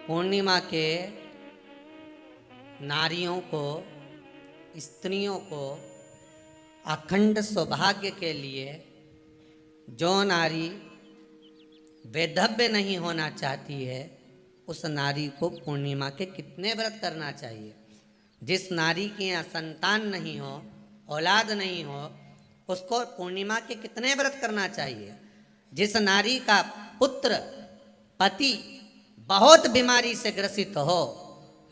पूर्णिमा के नारियों को, स्त्रियों को अखंड सौभाग्य के लिए जो नारी वैधव्य नहीं होना चाहती है उस नारी को पूर्णिमा के कितने व्रत करना चाहिए। जिस नारी के यहाँ संतान नहीं हो, औलाद नहीं हो, उसको पूर्णिमा के कितने व्रत करना चाहिए। जिस नारी का पुत्र पति बहुत बीमारी से ग्रसित हो,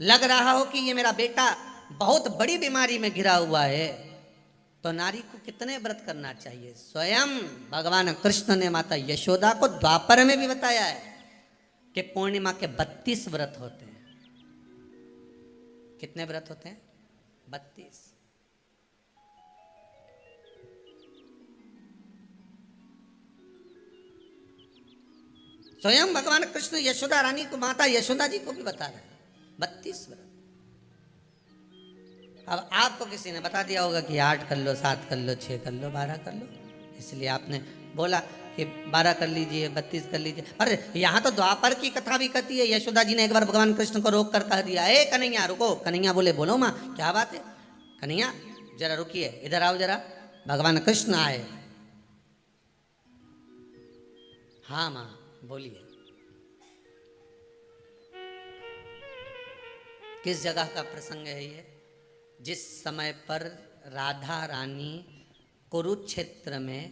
लग रहा हो कि ये मेरा बेटा बहुत बड़ी बीमारी में घिरा हुआ है, तो नारी को कितने व्रत करना चाहिए। स्वयं भगवान कृष्ण ने माता यशोदा को द्वापर में भी बताया है कि पूर्णिमा के 32 व्रत होते हैं। कितने व्रत होते हैं? 32। स्वयं भगवान कृष्ण यशोदा रानी को, माता यशोदा जी को भी बता रहे हैं 32 व्रत। अब आपको किसी ने बता दिया होगा कि 8 कर लो, 7 कर लो, 6 कर लो, 12 कर लो, इसलिए आपने बोला कि 12 कर लीजिए, 32 कर लीजिए। अरे यहाँ तो द्वापर की कथा भी कहती है। यशोदा जी ने एक बार भगवान कृष्ण को रोक कर कह दिया, ए कन्हैया रुको। कन्हैया बोले, बोलो माँ क्या बात है। कन्हैया जरा रुकिए, इधर आओ जरा। भगवान कृष्ण आए। हाँ माँ बोलिए। किस जगह का प्रसंग है ये? जिस समय पर राधा रानी कुरुक्षेत्र में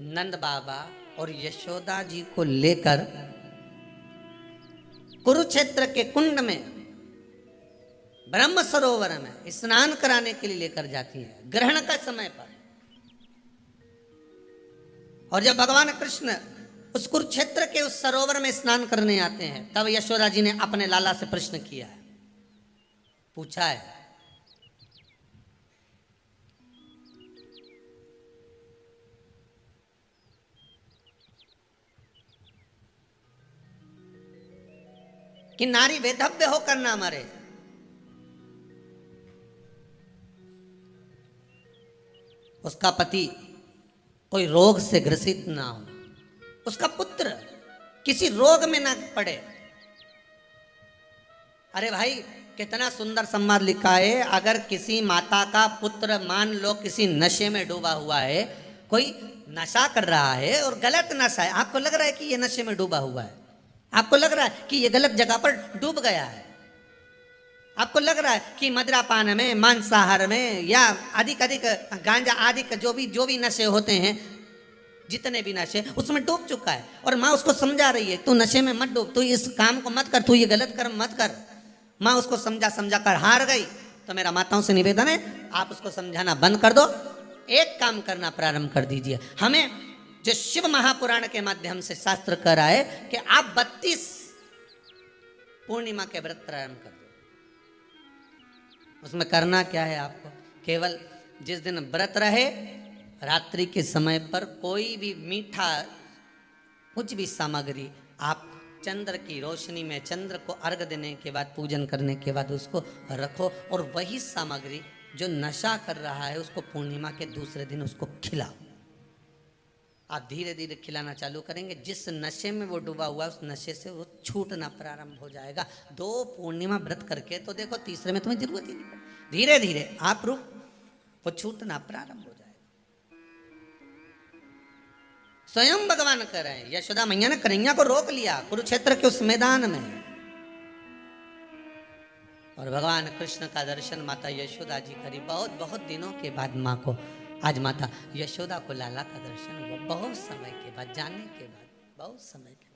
नंद बाबा और यशोदा जी को लेकर कुरुक्षेत्र के कुंड में, ब्रह्म सरोवर में स्नान कराने के लिए लेकर जाती है, ग्रहण का समय पर। और जब भगवान कृष्ण उस कुरुक्षेत्र के उस सरोवर में स्नान करने आते हैं, तब यशोदा जी ने अपने लाला से प्रश्न किया है, पूछा है कि नारी वैधव्य होकर ना मरे। उसका पति कोई रोग से ग्रसित ना हो, उसका पुत्र किसी रोग में ना पड़े। अरे भाई कितना सुंदर संवाद लिखा है। अगर किसी माता का पुत्र मान लो किसी नशे में डूबा हुआ है, कोई नशा कर रहा है और गलत नशा है, आपको लग रहा है कि ये नशे में डूबा हुआ है, आपको लग रहा है कि ये गलत जगह पर डूब गया है, आपको लग रहा है कि मदिरापान में, मांसाहार में या अधिक गांजा आदि जो भी नशे होते हैं, जितने भी नशे, उसमें डूब चुका है। और माँ उसको समझा रही है, तू नशे में मत डूब, तू इस काम को मत कर, तू ये गलत कर्म मत कर। माँ उसको समझा कर हार गई। तो मेरा माताओं से निवेदन है, आप उसको समझाना बंद कर दो, एक काम करना प्रारंभ कर दीजिए। हमें जो शिव महापुराण के माध्यम से शास्त्र कह रहा है कि आप 32 पूर्णिमा के व्रत प्रारंभ कर दो। उसमें करना क्या है आपको? केवल जिस दिन व्रत रहे, रात्रि के समय पर कोई भी मीठा, कुछ भी सामग्री आप चंद्र की रोशनी में, चंद्र को अर्घ देने के बाद, पूजन करने के बाद उसको रखो, और वही सामग्री जो नशा कर रहा है उसको पूर्णिमा के दूसरे दिन उसको खिलाओ। आप धीरे धीरे खिलाना चालू करेंगे, जिस नशे में वो डूबा हुआ उस नशे से वो छूटना प्रारंभ हो जाएगा। 2 पूर्णिमा व्रत करके तो देखो, तीसरे में तुम्हें जरूरत ही नहीं पड़ेगी। धीरे धीरे आप रुक, वो छूटना प्रारंभ हो जाएगा। स्वयं भगवान कह रहे हैं, यशोदा मैया ने कन्हैया को रोक लिया कुरुक्षेत्र के उस मैदान में, और भगवान कृष्ण का दर्शन माता यशोदा जी करी। बहुत दिनों के बाद माँ को, आज माता यशोदा को लाला का दर्शन हुआ, बहुत समय के बाद, जानने के बाद, बहुत समय के बाद।